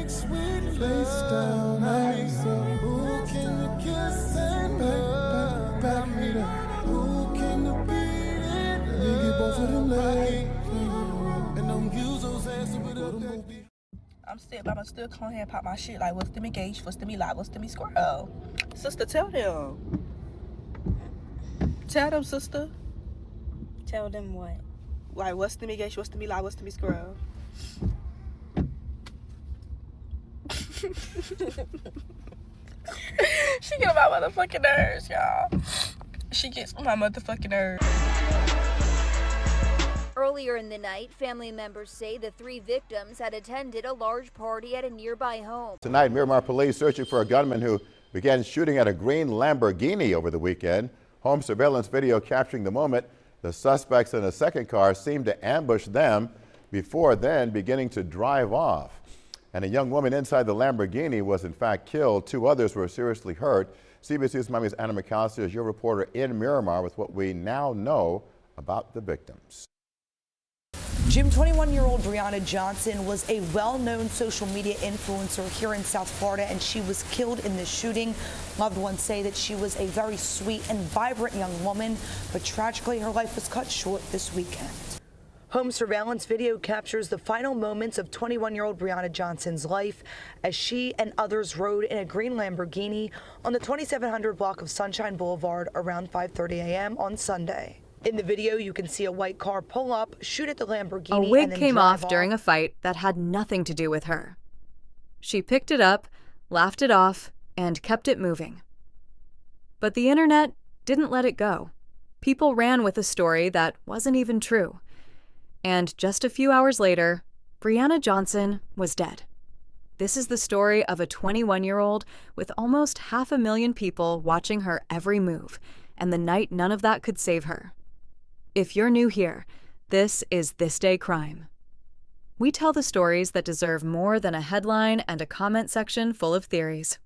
Face down, eyes up. Who can you kiss and back it up? Who can you beat it? Nigga, both of them legs. And don't use those hands to put up that beat. I'm still calling here and pop my shit like, what's the me gauge, what's the me live, what's the me squirrel? Sister, tell them. Tell them, sister. Tell them what? Like, what's the me gauge, what's the me live, what's the me squirrel? She get on my motherfucking nerves, y'all. She gets on my motherfucking nerves. Earlier in the night, family members say the 3 victims had attended a large party at a nearby home. Tonight, Miramar Police searching for a gunman who began shooting at a green Lamborghini over the weekend. Home surveillance video capturing the moment. The suspects in a second car seemed to ambush them before then beginning to drive off. And a young woman inside the Lamborghini was in fact killed. 2 others were seriously hurt. CBS News Miami's Anna McAllister is your reporter in Miramar with what we now know about the victims. Jim, 21-year-old Brianna Johnson was a well-known social media influencer here in South Florida, and she was killed in this shooting. Loved ones say that she was a very sweet and vibrant young woman, but tragically her life was cut short this weekend. Home surveillance video captures the final moments of 21-year-old Brianna Johnson's life as she and others rode in a green Lamborghini on the 2700 block of Sunshine Boulevard around 5:30 a.m. on Sunday. In the video, you can see a white car pull up, shoot at the Lamborghini, A wig and then came drive off during a fight that had nothing to do with her. She picked it up, laughed it off, and kept it moving. But the internet didn't let it go. People ran with a story that wasn't even true. And just a few hours later, Brianna Johnson was dead. This is the story of a 21-year-old with almost 500,000 people watching her every move, and the night none of that could save her. If you're new here, this is This Day Crime. We tell the stories that deserve more than a headline and a comment section full of theories.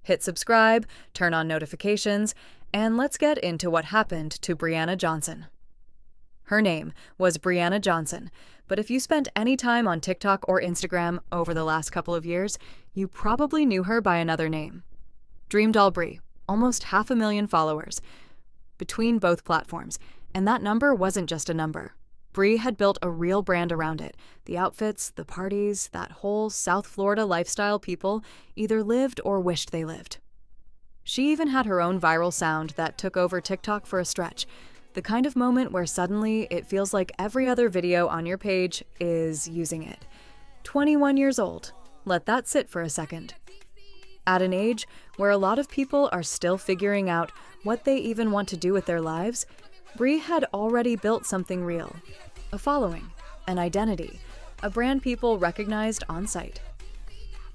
Hit subscribe, turn on notifications, and let's get into what happened to Brianna Johnson. Her name was Brianna Johnson, but if you spent any time on TikTok or Instagram over the last couple of years, you probably knew her by another name. DreamDollBri, almost 500,000 followers between both platforms, and that number wasn't just a number. Bri had built a real brand around it. The outfits, the parties, that whole South Florida lifestyle people either lived or wished they lived. She even had her own viral sound that took over TikTok for a stretch. The kind of moment where suddenly it feels like every other video on your page is using it. 21 years old. Let that sit for a second. At an age where a lot of people are still figuring out what they even want to do with their lives, Bri had already built something real. A following, an identity, a brand people recognized on sight.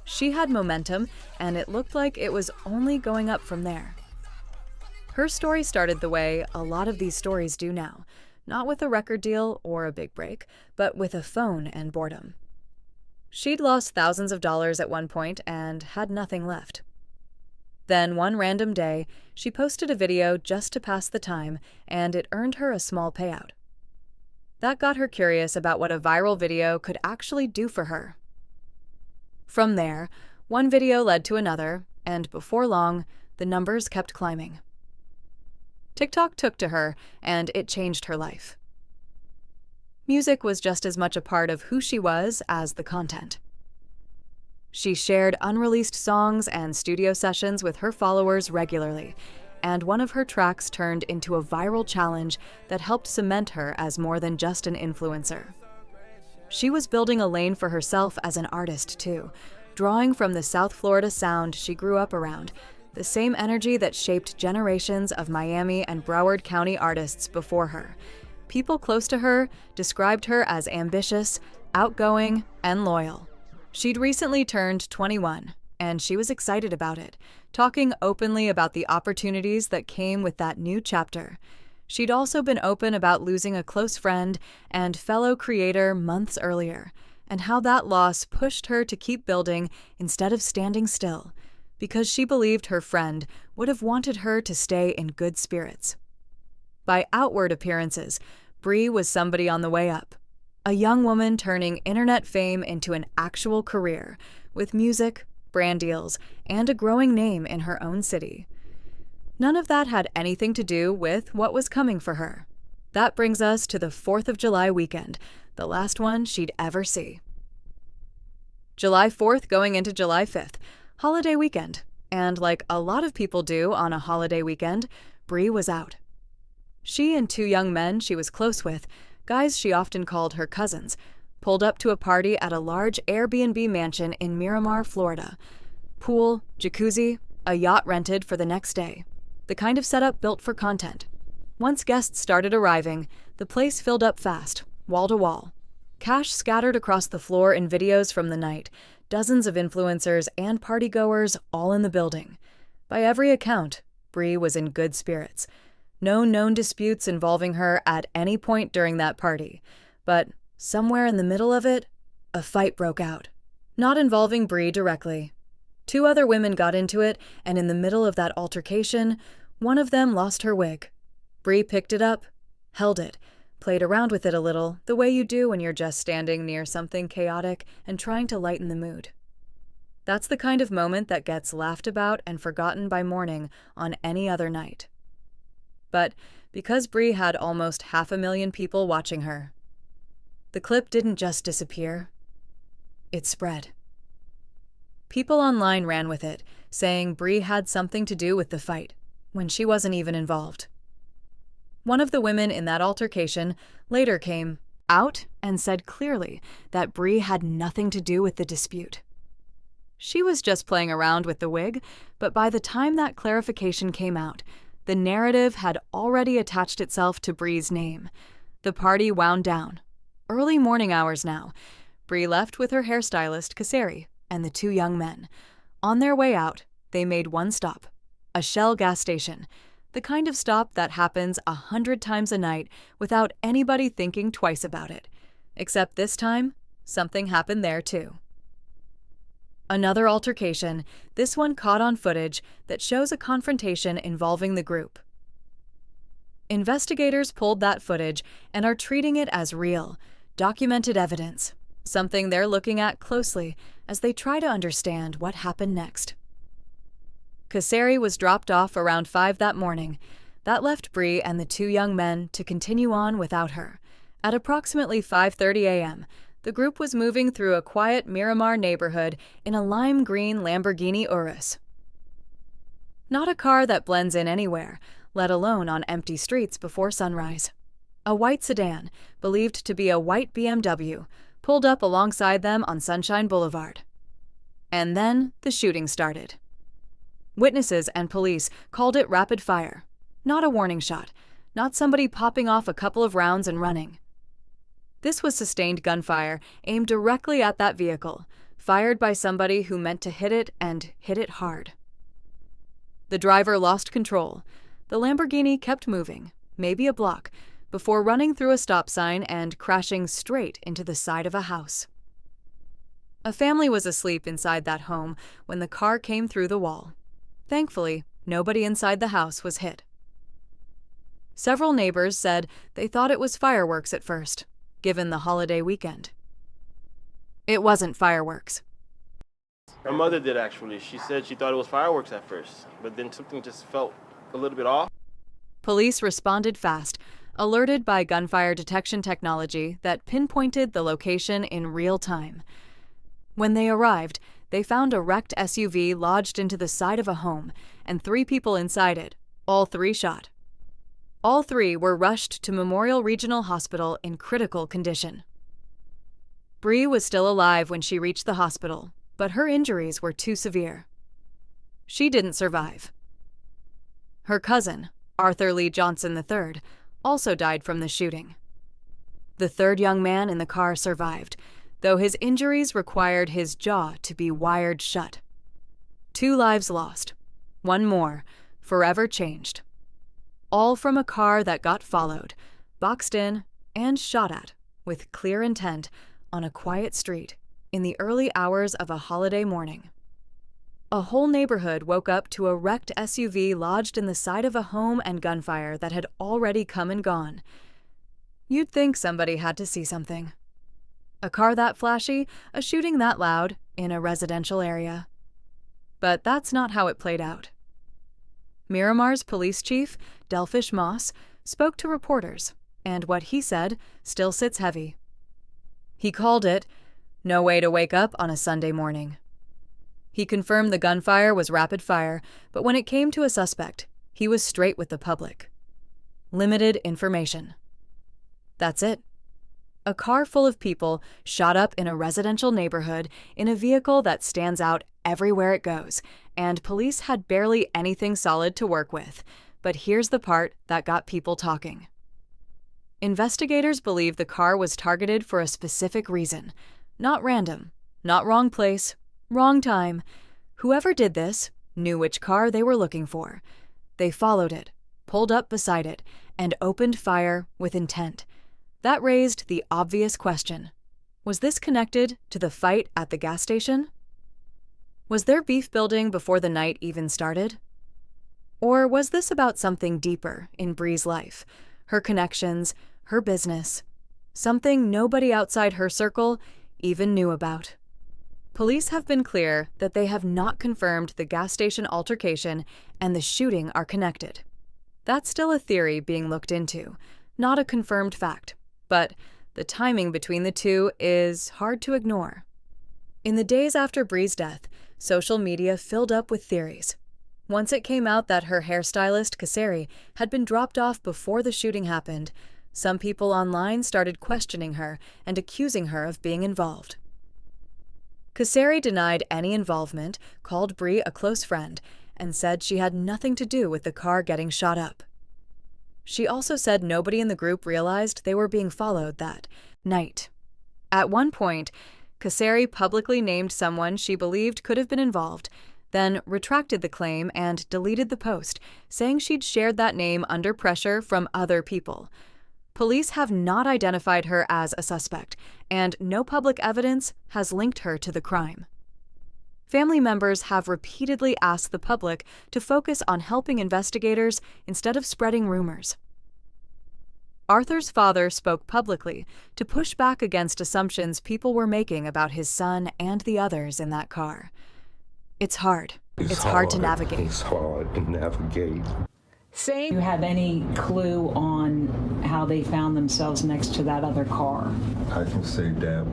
She had momentum, and it looked like it was only going up from there. Her story started the way a lot of these stories do now, not with a record deal or a big break, but with a phone and boredom. She'd lost thousands of dollars at one point and had nothing left. Then one random day, she posted a video just to pass the time, and it earned her a small payout. That got her curious about what a viral video could actually do for her. From there, one video led to another, and before long, the numbers kept climbing. TikTok took to her, and it changed her life. Music was just as much a part of who she was as the content. She shared unreleased songs and studio sessions with her followers regularly, and one of her tracks turned into a viral challenge that helped cement her as more than just an influencer. She was building a lane for herself as an artist, too, drawing from the South Florida sound she grew up around, the same energy that shaped generations of Miami and Broward County artists before her. People close to her described her as ambitious, outgoing, and loyal. She'd recently turned 21, and she was excited about it, talking openly about the opportunities that came with that new chapter. She'd also been open about losing a close friend and fellow creator months earlier, and how that loss pushed her to keep building instead of standing still, because she believed her friend would have wanted her to stay in good spirits. By outward appearances, Bri was somebody on the way up, A young woman turning internet fame into an actual career, with music, brand deals, and a growing name in her own city. None of that had anything to do with what was coming for her. That brings us to the 4th of July weekend, the last one she'd ever see. July 4th going into July 5th, holiday weekend. And like a lot of people do on a holiday weekend, Bri was out. She and two young men she was close with, guys she often called her cousins, pulled up to a party at a large Airbnb mansion in Miramar, Florida. Pool, jacuzzi, a yacht rented for the next day. The kind of setup built for content. Once guests started arriving, the place filled up fast, wall to wall. Cash scattered across the floor in videos from the night, dozens of influencers and partygoers all in the building. By every account, Bri was in good spirits. No known disputes involving her at any point during that party. But somewhere in the middle of it, a fight broke out. Not involving Bri directly. Two other women got into it, and in the middle of that altercation, one of them lost her wig. Bri picked it up, held it, played around with it a little, the way you do when you're just standing near something chaotic and trying to lighten the mood. That's the kind of moment that gets laughed about and forgotten by morning on any other night. But because Bri had almost 500,000 people watching her, the clip didn't just disappear, it spread. People online ran with it, saying Bri had something to do with the fight, when she wasn't even involved. One of the women in that altercation later came out and said clearly that Bri had nothing to do with the dispute. She was just playing around with the wig, but by the time that clarification came out, the narrative had already attached itself to Bri's name. The party wound down. Early morning hours now. Bri left with her hairstylist, Kaseri, and the two young men. On their way out, they made one stop, a Shell gas station, the kind of stop that happens 100 times a night without anybody thinking twice about it. Except this time, something happened there too. Another altercation, this one caught on footage that shows a confrontation involving the group. Investigators pulled that footage and are treating it as real, documented evidence, something they're looking at closely as they try to understand what happened next. Kaseri was dropped off around 5 that morning. That left Bri and the two young men to continue on without her. At approximately 5:30 a.m., the group was moving through a quiet Miramar neighborhood in a lime green Lamborghini Urus. Not a car that blends in anywhere, let alone on empty streets before sunrise. A white sedan, believed to be a white BMW, pulled up alongside them on Sunshine Boulevard. And then the shooting started. Witnesses and police called it rapid fire. Not a warning shot, not somebody popping off a couple of rounds and running. This was sustained gunfire aimed directly at that vehicle, fired by somebody who meant to hit it and hit it hard. The driver lost control. The Lamborghini kept moving, maybe a block, before running through a stop sign and crashing straight into the side of a house. A family was asleep inside that home when the car came through the wall. Thankfully, nobody inside the house was hit. Several neighbors said they thought it was fireworks at first, given the holiday weekend. It wasn't fireworks. My mother did, actually. She said she thought it was fireworks at first, but then something just felt a little bit off. Police responded fast, alerted by gunfire detection technology that pinpointed the location in real time. When they arrived, they found a wrecked SUV lodged into the side of a home and 3 people inside it, all 3 shot. All 3 were rushed to Memorial Regional Hospital in critical condition. Bri was still alive when she reached the hospital, but her injuries were too severe. She didn't survive. Her cousin, Arthur Lee Johnson III, also died from the shooting. The third young man in the car survived, though his injuries required his jaw to be wired shut. 2 lives lost, 1 more, forever changed. All from a car that got followed, boxed in, and shot at, with clear intent, on a quiet street, in the early hours of a holiday morning. A whole neighborhood woke up to a wrecked SUV lodged in the side of a home and gunfire that had already come and gone. You'd think somebody had to see something. A car that flashy, a shooting that loud, in a residential area. But that's not how it played out. Miramar's police chief, Delfish Moss, spoke to reporters, and what he said still sits heavy. He called it, "No way to wake up on a Sunday morning." He confirmed the gunfire was rapid fire, but when it came to a suspect, he was straight with the public. Limited information. That's it. A car full of people shot up in a residential neighborhood in a vehicle that stands out everywhere it goes, and police had barely anything solid to work with. But here's the part that got people talking. Investigators believe the car was targeted for a specific reason. Not random, not wrong place, wrong time. Whoever did this knew which car they were looking for. They followed it, pulled up beside it, and opened fire with intent. That raised the obvious question. Was this connected to the fight at the gas station? Was there beef building before the night even started? Or was this about something deeper in Bri's life? Her connections, her business, something nobody outside her circle even knew about. Police have been clear that they have not confirmed the gas station altercation and the shooting are connected. That's still a theory being looked into, not a confirmed fact. But the timing between the two is hard to ignore. In the days after Bri's death, social media filled up with theories. Once it came out that her hairstylist, Kaseri, had been dropped off before the shooting happened, some people online started questioning her and accusing her of being involved. Kaseri denied any involvement, called Bri a close friend, and said she had nothing to do with the car getting shot up. She also said nobody in the group realized they were being followed that night. At one point, Kaseri publicly named someone she believed could have been involved, then retracted the claim and deleted the post, saying she'd shared that name under pressure from other people. Police have not identified her as a suspect, and no public evidence has linked her to the crime. Family members have repeatedly asked the public to focus on helping investigators instead of spreading rumors. Arthur's father spoke publicly to push back against assumptions people were making about his son and the others in that car. It's hard. It's hard to navigate. It's hard to navigate. Do you have any clue on how they found themselves next to that other car? I can say that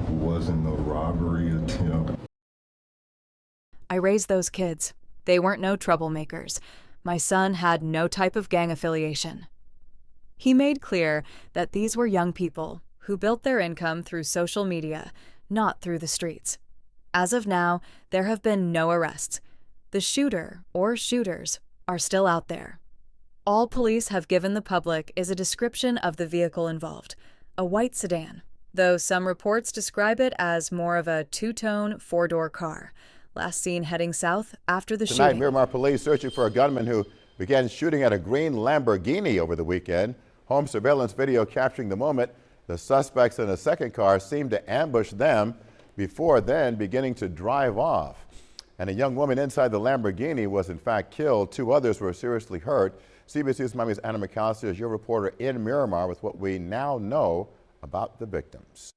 wasn't a robbery attempt. I raised those kids. They weren't no troublemakers. My son had no type of gang affiliation. He made clear that these were young people who built their income through social media, not through the streets. As of now, there have been no arrests. The shooter or shooters are still out there. All police have given the public is a description of the vehicle involved, a white sedan, though some reports describe it as more of a two-tone, four-door car. Last seen heading south after the Tonight, shooting. Miramar Police searching for a gunman who began shooting at a green Lamborghini over the weekend. Home surveillance video capturing the moment. The suspects in a second car seemed to ambush them before then beginning to drive off. And a young woman inside the Lamborghini was in fact killed. Two others were seriously hurt. CBS News Miami's Anna McAllister is your reporter in Miramar with what we now know about the victims.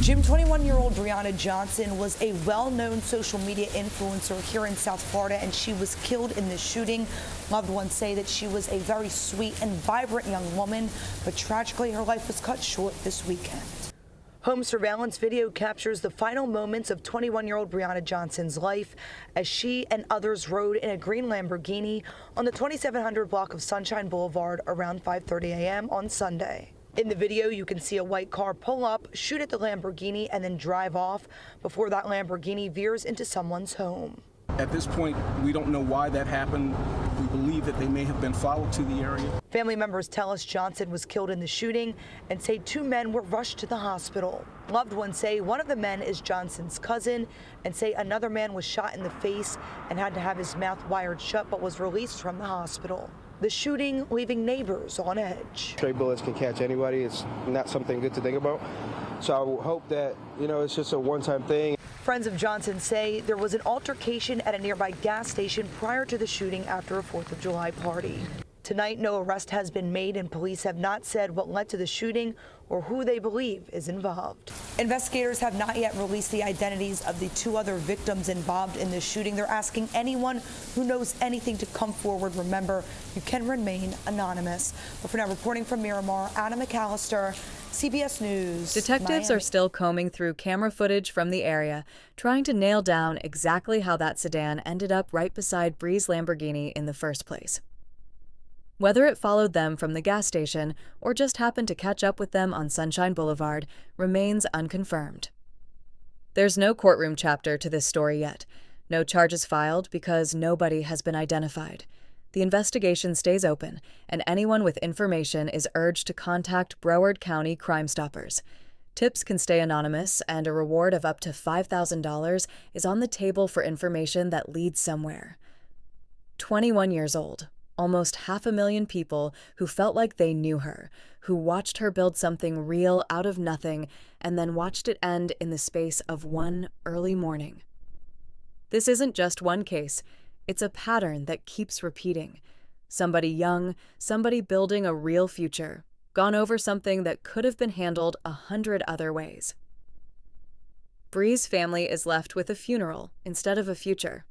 Jim, 21-year-old Brianna Johnson was a well-known social media influencer here in South Florida, and she was killed in the shooting. Loved ones say that she was a very sweet and vibrant young woman, but tragically her life was cut short this weekend. Home surveillance video captures the final moments of 21-year-old Brianna Johnson's life as she and others rode in a green Lamborghini on the 2700 block of Sunshine Boulevard around 5:30 a.m. on Sunday. In the video, you can see a white car pull up, shoot at the Lamborghini, and then drive off before that Lamborghini veers into someone's home. At this point, we don't know why that happened. We believe that they may have been followed to the area. Family members tell us Johnson was killed in the shooting and say two men were rushed to the hospital. Loved ones say one of the men is Johnson's cousin and say another man was shot in the face and had to have his mouth wired shut but was released from the hospital. The shooting leaving neighbors on edge. Stray bullets can catch anybody. It's not something good to think about. So I hope that, it's just a one-time thing. Friends of Johnson say there was an altercation at a nearby gas station prior to the shooting after a 4th of July party. Tonight, no arrest has been made, and police have not said what led to the shooting or who they believe is involved. Investigators have not yet released the identities of the 2 other victims involved in the shooting. They're asking anyone who knows anything to come forward. Remember, you can remain anonymous. But for now, reporting from Miramar, Anna McAllister, CBS News. Detectives are still combing through camera footage from the area, trying to nail down exactly how that sedan ended up right beside Bri's Lamborghini in the first place. Whether it followed them from the gas station or just happened to catch up with them on Sunshine Boulevard remains unconfirmed. There's no courtroom chapter to this story yet. No charges filed because nobody has been identified. The investigation stays open, and anyone with information is urged to contact Broward County Crime Stoppers. Tips can stay anonymous, and a reward of up to $5,000 is on the table for information that leads somewhere. 21 years old. Almost 500,000 people who felt like they knew her, who watched her build something real out of nothing and then watched it end in the space of one early morning. This isn't just one case, it's a pattern that keeps repeating. Somebody young, somebody building a real future, gone over something that could have been handled 100 other ways. Bri's family is left with a funeral instead of a future.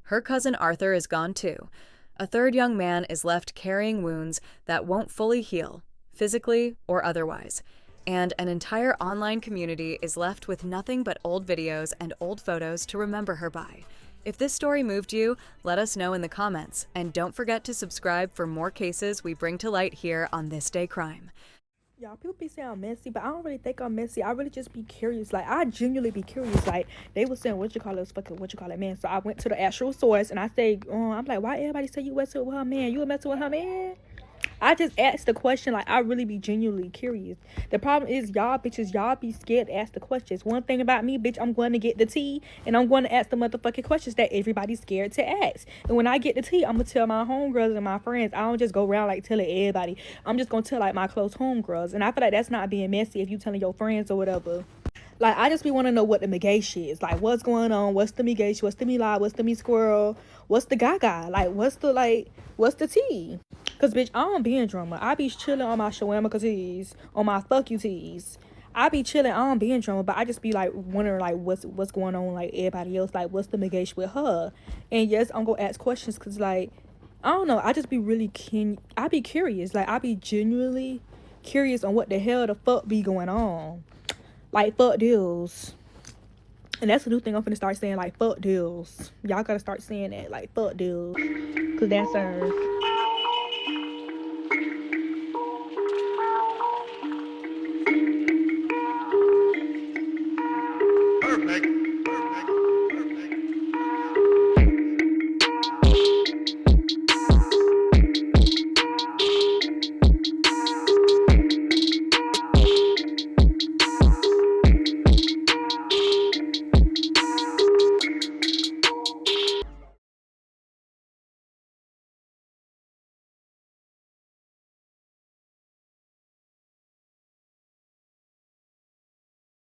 Her cousin Arthur is gone too. A third young man is left carrying wounds that won't fully heal, physically or otherwise, and an entire online community is left with nothing but old videos and old photos to remember her by. If this story moved you, let us know in the comments, and don't forget to subscribe for more cases we bring to light here on ThisDay Crime. Y'all, people be saying I'm messy, but I don't really think I'm messy. I really just be curious. Like, I genuinely be curious. Like, they was saying, man. So I went to the actual source, and I say, I'm like, why everybody say you messing with her man? You messing with her man? I just asked the question. Like, I really be genuinely curious. The problem is, y'all bitches, y'all be scared to ask the questions. One thing about me, bitch, I'm going to get the tea, and I'm going to ask the motherfucking questions that everybody's scared to ask. And when I get the tea, I'm going to tell my homegirls and my friends. I don't just go around, like, telling everybody. I'm just going to tell, like, my close homegirls. And I feel like that's not being messy if you telling your friends or whatever. Like, I just be want to know what the megay is. Like, what's going on? What's the megay? What's the me lie? What's the me squirrel? What's the gaga? Like, what's the tea? Because, bitch, I don't be in drama. I be chilling on my shawarma teas, on my fuck you teas. I be chilling. I don't be in drama, but I just be, like, wondering, like, what's going on, like, everybody else. Like, what's the megay with her? And, yes, I'm going to ask questions because, like, I don't know. I just be really I be curious. Like, I be genuinely curious on what the hell the fuck be going on. Like, fuck deals. And that's a new thing I'm finna start saying, like, fuck deals. Y'all gotta start saying that, like, fuck deals. Because that's